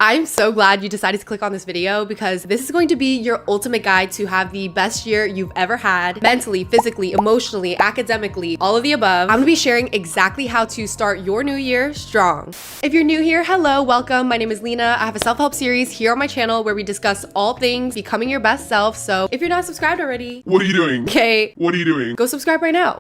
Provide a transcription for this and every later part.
I'm so glad you decided to click on this video because this is going to be your ultimate guide to have the best year you've ever had, mentally, physically, emotionally, academically, all of the above. I'm gonna be sharing exactly how to start your new year strong. If you're new here, hello, welcome. My name is Lena. I have a self-help series here on my channel where we discuss all things becoming your best self. So if you're not subscribed already, what are you doing? Okay, what are you doing? Go subscribe right now.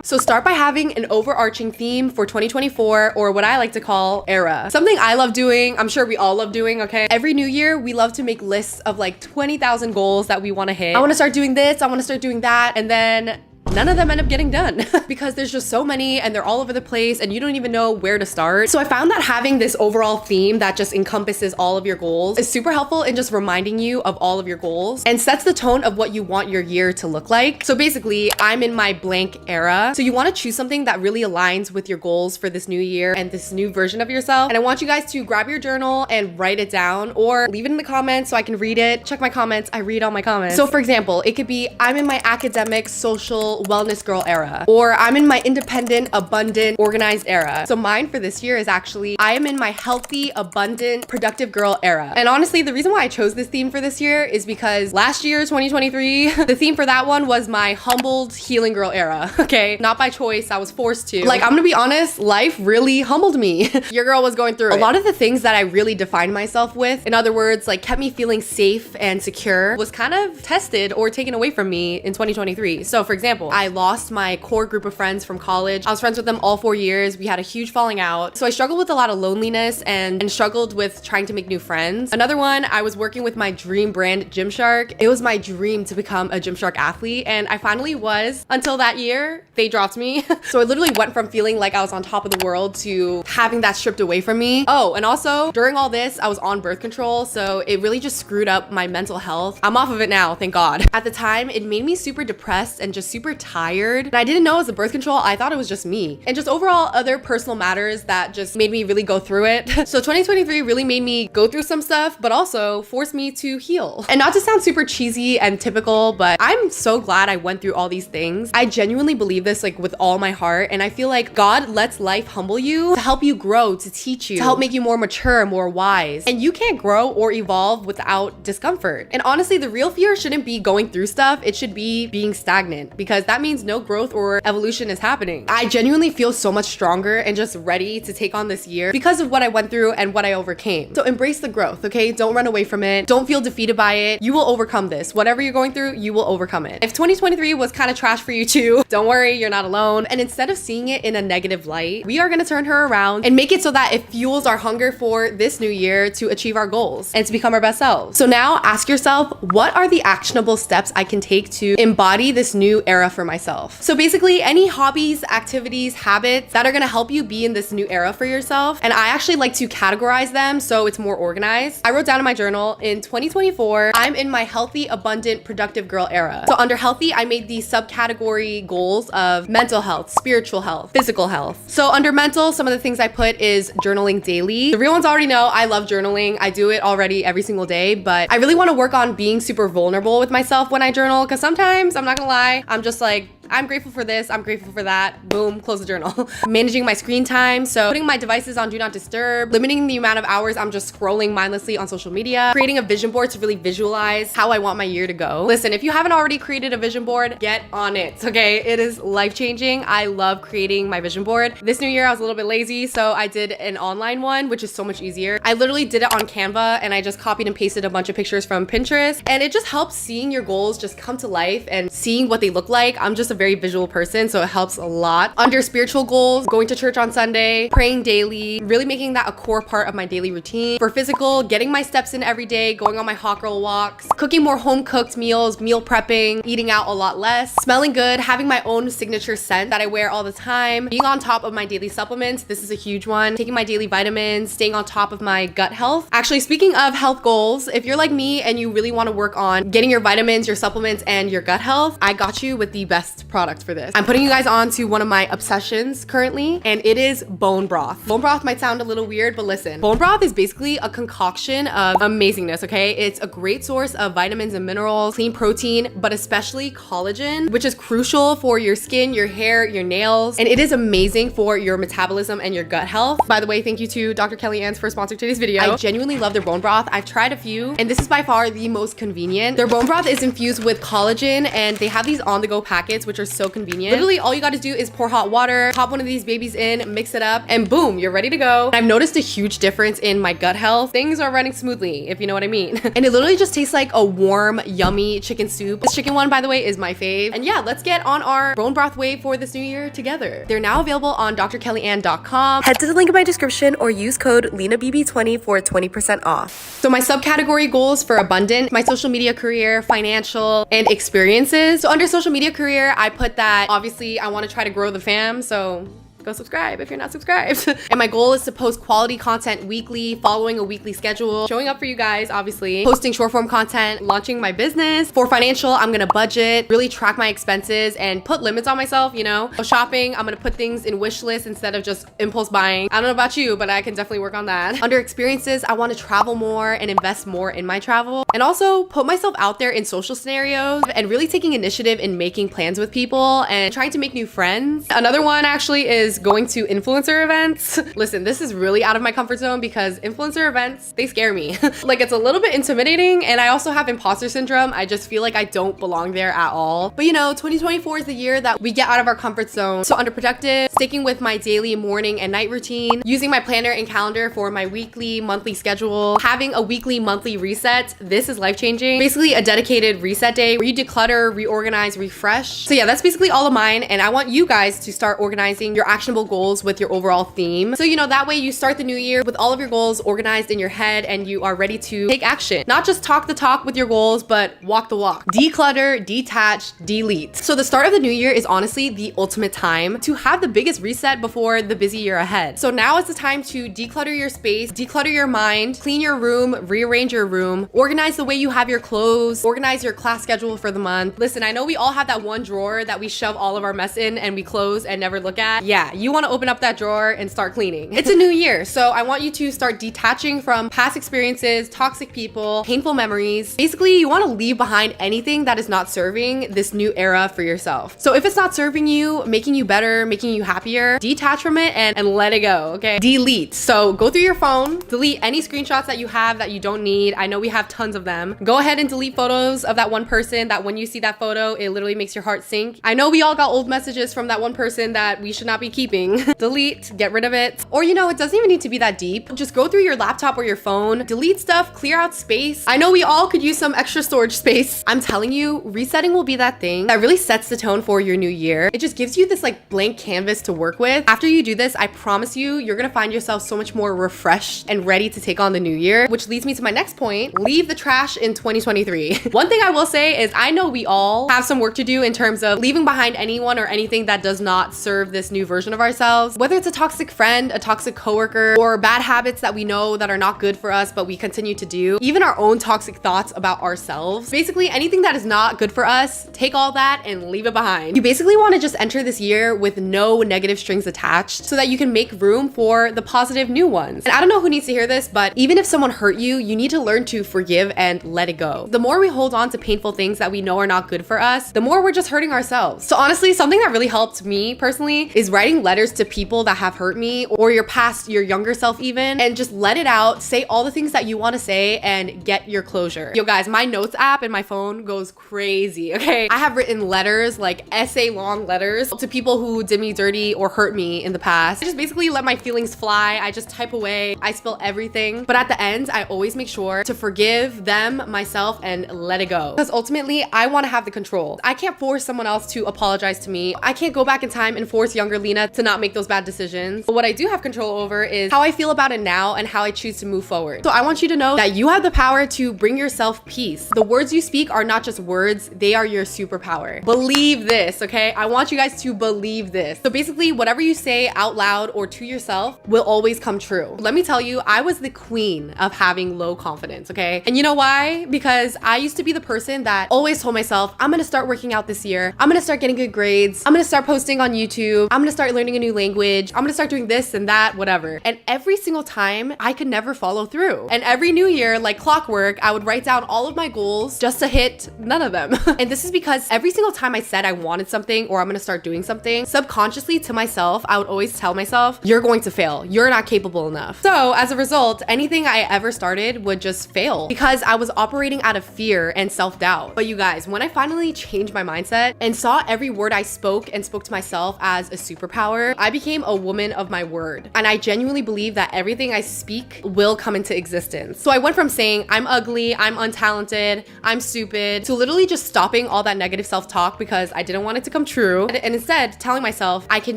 So start by having an overarching theme for 2024, or what I like to call era. Something I love doing, I'm sure we all love doing, okay? Every new year, we love to make lists of like 20,000 goals that we wanna hit. I wanna start doing this, I wanna start doing that, and then none of them end up getting done because there's just so many and they're all over the place and you don't even know where to start. So I found that having this overall theme that just encompasses all of your goals is super helpful in just reminding you of all of your goals and sets the tone of what you want your year to look like. So basically, I'm in my blank era. So you want to choose something that really aligns with your goals for this new year and this new version of yourself. And I want you guys to grab your journal and write it down or leave it in the comments so I can read it. Check my comments. I read all my comments. So for example, it could be I'm in my academic, social, wellness girl era, or I'm in my independent, abundant, organized era. So mine for this year is actually I am in my healthy, abundant, productive girl era. And honestly, the reason why I chose this theme for this year is because last year, 2023, the theme for that one was my humbled, healing girl era. Okay, not by choice, I was forced to. Like, I'm gonna be honest, life really humbled me. Your girl was going through it. A lot of the things that I really defined myself with, in other words, like kept me feeling safe and secure, was kind of tested or taken away from me in 2023. So for example, I lost my core group of friends from college. I was friends with them all 4 years. We had a huge falling out. So I struggled with a lot of loneliness and struggled with trying to make new friends. Another one, I was working with my dream brand, Gymshark. It was my dream to become a Gymshark athlete, and I finally was until that year. They dropped me. So I literally went from feeling like I was on top of the world to having that stripped away from me. Oh, and also during all this, I was on birth control. So it really just screwed up my mental health. I'm off of it now, thank God. At the time, it made me super depressed and just super tired. And I didn't know it was the birth control. I thought it was just me. And just overall other personal matters that just made me really go through it. So 2023 really made me go through some stuff, but also forced me to heal. And not to sound super cheesy and typical, but I'm so glad I went through all these things. I genuinely believe this like with all my heart. And I feel like God lets life humble you to help you grow, to teach you, to help make you more mature, more wise. And you can't grow or evolve without discomfort. And honestly, the real fear shouldn't be going through stuff. It should be being stagnant, because that means no growth or evolution is happening. I genuinely feel so much stronger and just ready to take on this year because of what I went through and what I overcame. So embrace the growth, okay? Don't run away from it. Don't feel defeated by it. You will overcome this. Whatever you're going through, you will overcome it. If 2023 was kind of trash for you too, don't worry, you're not alone. And instead of seeing it in a negative light, we are gonna turn her around and make it so that it fuels our hunger for this new year to achieve our goals and to become our best selves. So now ask yourself, what are the actionable steps I can take to embody this new era for myself? So basically, any hobbies, activities, habits that are gonna help you be in this new era for yourself. And I actually like to categorize them so it's more organized. I wrote down in my journal, in 2024, I'm in my healthy, abundant, productive girl era. So under healthy, I made these subcategory goals of mental health, spiritual health, physical health. So under mental, some of the things I put is journaling daily. The real ones already know I love journaling. I do it already every single day, but I really wanna work on being super vulnerable with myself when I journal, because sometimes, I'm not gonna lie, I'm just like, I'm grateful for this, I'm grateful for that, boom, close the journal. Managing my screen time, so putting my devices on do not disturb, limiting the amount of hours I'm just scrolling mindlessly on social media, creating a vision board to really visualize how I want my year to go. Listen, if you haven't already created a vision board, get on it, okay? It is life-changing. I love creating my vision board. This new year, I was a little bit lazy, so I did an online one, which is so much easier. I literally did it on Canva, and I just copied and pasted a bunch of pictures from Pinterest, and it just helps seeing your goals just come to life and seeing what they look like. I'm just a very visual person, so it helps a lot. Under spiritual goals, going to church on Sunday, praying daily, really making that a core part of my daily routine. For physical, getting my steps in every day, going on my hot girl walks, cooking more home cooked meals, meal prepping, eating out a lot less, smelling good, having my own signature scent that I wear all the time, being on top of my daily supplements. This is a huge one. Taking my daily vitamins, staying on top of my gut health. Actually, speaking of health goals, if you're like me and you really want to work on getting your vitamins, your supplements, and your gut health, I got you with the best product for this. I'm putting you guys on to one of my obsessions currently, and it is bone broth. Bone broth might sound a little weird, but listen, bone broth is basically a concoction of amazingness, okay? It's a great source of vitamins and minerals, clean protein, but especially collagen, which is crucial for your skin, your hair, your nails, and it is amazing for your metabolism and your gut health. By the way, thank you to Dr. Kelly Ann's for sponsoring today's video. I genuinely love their bone broth. I've tried a few, and this is by far the most convenient. Their bone broth is infused with collagen, and they have these on-the-go packets, which are so convenient. Literally, all you gotta do is pour hot water, pop one of these babies in, mix it up, and boom, you're ready to go. I've noticed a huge difference in my gut health. Things are running smoothly, if you know what I mean. And it literally just tastes like a warm, yummy chicken soup. This chicken one, by the way, is my fave. And yeah, let's get on our bone broth wave for this new year together. They're now available on drkellyann.com. Head to the link in my description or use code LENABB20 for 20% off. So my subcategory goals for abundant, my social media career, financial, and experiences. So under social media career, I put that obviously I want to try to grow the fam, so go subscribe if you're not subscribed. And my goal is to post quality content weekly, following a weekly schedule, showing up for you guys, obviously, posting short form content, launching my business. For financial, I'm gonna budget, really track my expenses and put limits on myself, you know. For shopping, I'm gonna put things in wish lists instead of just impulse buying. I don't know about you, but I can definitely work on that. Under experiences, I wanna travel more and invest more in my travel, and also put myself out there in social scenarios and really taking initiative in making plans with people and trying to make new friends. Another one actually is going to influencer events. Listen, this is really out of my comfort zone because influencer events, they scare me. Like, it's a little bit intimidating, and I also have imposter syndrome. I just feel like I don't belong there at all. But you know, 2024 is the year that we get out of our comfort zone. So under productive, sticking with my daily morning and night routine, using my planner and calendar for my weekly, monthly schedule, having a weekly, monthly reset. This is life-changing. Basically a dedicated reset day where you declutter, reorganize, refresh. So yeah, that's basically all of mine, and I want you guys to start organizing your actionable goals with your overall theme. So, you know, that way you start the new year with all of your goals organized in your head and you are ready to take action. Not just talk the talk with your goals, but walk the walk. Declutter, detach, delete. So the start of the new year is honestly the ultimate time to have the biggest reset before the busy year ahead. So now is the time to declutter your space, declutter your mind, clean your room, rearrange your room, organize the way you have your clothes, organize your class schedule for the month. Listen, I know we all have that one drawer that we shove all of our mess in and we close and never look at. Yeah, you want to open up that drawer and start cleaning. It's a new year, so I want you to start detaching from past experiences, toxic people, painful memories. Basically, you want to leave behind anything that is not serving this new era for yourself. So if it's not serving you, making you better, making you happier, detach from it and let it go, okay? Delete. So go through your phone, delete any screenshots that you have that you don't need. I know we have tons of them. Go ahead and delete photos of that one person that when you see that photo, it literally makes your heart sink. I know we all got old messages from that one person that we should not be keeping. Delete, get rid of it. Or, you know, it doesn't even need to be that deep. Just go through your laptop or your phone, delete stuff, clear out space. I know we all could use some extra storage space. I'm telling you, resetting will be that thing that really sets the tone for your new year. It just gives you this like blank canvas to work with. After you do this, I promise you, you're gonna find yourself so much more refreshed and ready to take on the new year, which leads me to my next point. Leave the trash in 2023. One thing I will say is I know we all have some work to do in terms of leaving behind anyone or anything that does not serve this new version of ourselves. Whether it's a toxic friend, a toxic coworker, or bad habits that we know that are not good for us, but we continue to do, even our own toxic thoughts about ourselves. Basically, anything that is not good for us, take all that and leave it behind. You basically want to just enter this year with no negative strings attached so that you can make room for the positive new ones. And I don't know who needs to hear this, but even if someone hurt you, you need to learn to forgive and let it go. The more we hold on to painful things that we know are not good for us, the more we're just hurting ourselves. So honestly, something that really helped me personally is writing letters to people that have hurt me or your past, your younger self even, and just let it out, say all the things that you want to say and get your closure. Yo guys, my notes app in my phone goes crazy, okay? I have written letters, like essay long letters to people who did me dirty or hurt me in the past. I just basically let my feelings fly. I just type away, I spill everything. But at the end, I always make sure to forgive them, myself, and let it go. Because ultimately, I want to have the control. I can't force someone else to apologize to me. I can't go back in time and force younger Lena media to not make those bad decisions. But what I do have control over is how I feel about it now and how I choose to move forward. So I want you to know that you have the power to bring yourself peace. The words you speak are not just words, they are your superpower. Believe this, okay? I want you guys to believe this. So basically, whatever you say out loud or to yourself will always come true. Let me tell you, I was the queen of having low confidence, okay? And you know why? Because I used to be the person that always told myself, I'm gonna start working out this year. I'm gonna start getting good grades. I'm gonna start posting on YouTube. I'm gonna start learning a new language. I'm gonna start doing this and that, whatever. And every single time, I could never follow through. And every new year, like clockwork, I would write down all of my goals just to hit none of them. And this is because every single time I said I wanted something or I'm gonna start doing something, subconsciously to myself, I would always tell myself, you're going to fail. You're not capable enough. So as a result, anything I ever started would just fail because I was operating out of fear and self-doubt. But you guys, when I finally changed my mindset and saw every word I spoke and spoke to myself as a superpower, I became a woman of my word. And I genuinely believe that everything I speak will come into existence. So I went from saying I'm ugly, I'm untalented, I'm stupid, to literally just stopping all that negative self-talk because I didn't want it to come true. And instead telling myself, I can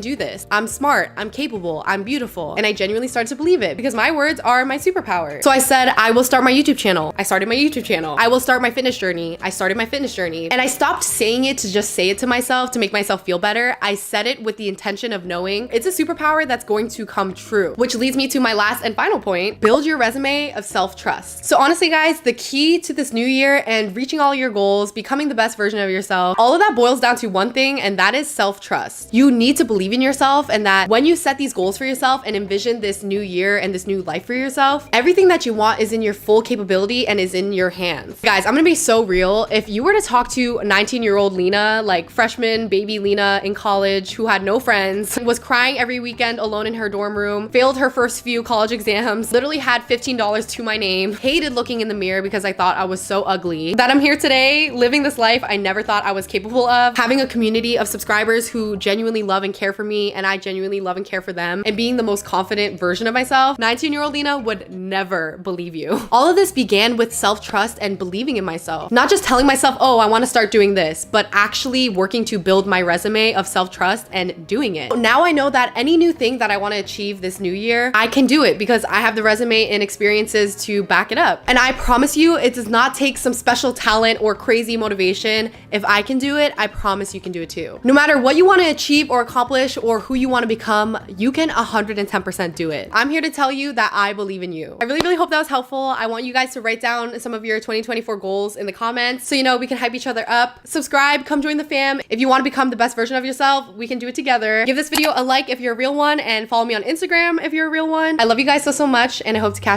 do this. I'm smart, I'm capable, I'm beautiful. And I genuinely started to believe it because my words are my superpower. So I said, I will start my YouTube channel. I started my YouTube channel. I will start my fitness journey. I started my fitness journey. And I stopped saying it to just say it to myself to make myself feel better. I said it with the intention of knowing it's a superpower that's going to come true, which leads me to my last and final point, build your resume of self-trust. So honestly, guys, the key to this new year and reaching all your goals, becoming the best version of yourself, all of that boils down to one thing, and that is self-trust. You need to believe in yourself, and that when you set these goals for yourself and envision this new year and this new life for yourself, everything that you want is in your full capability and is in your hands. Guys, I'm gonna be so real. If you were to talk to 19-year-old Lena, like freshman baby Lena in college who had no friends, was crying every weekend alone in her dorm room, failed her first few college exams, literally had $15 to my name, hated looking in the mirror because I thought I was so ugly, that I'm here today living this life I never thought I was capable of, having a community of subscribers who genuinely love and care for me and I genuinely love and care for them, and being the most confident version of myself, 19-year-old Lena would never believe you. All of this began with self-trust and believing in myself. Not just telling myself, oh, I want to start doing this, but actually working to build my resume of self-trust and doing it. Now I know that any new thing that I want to achieve this new year, I can do it because I have the resume and experiences to back it up. And I promise you, it does not take some special talent or crazy motivation. If I can do it, I promise you can do it too. No matter what you want to achieve or accomplish or who you want to become, you can 110% do it. I'm here to tell you that I believe in you. I really hope that was helpful. I want you guys to write down some of your 2024 goals in the comments so you know we can hype each other up. Subscribe, come join the fam. If you want to become the best version of yourself, we can do it together. Give this video a like if you're a real one and follow me on Instagram if you're a real one. I love you guys so much and I hope to catch you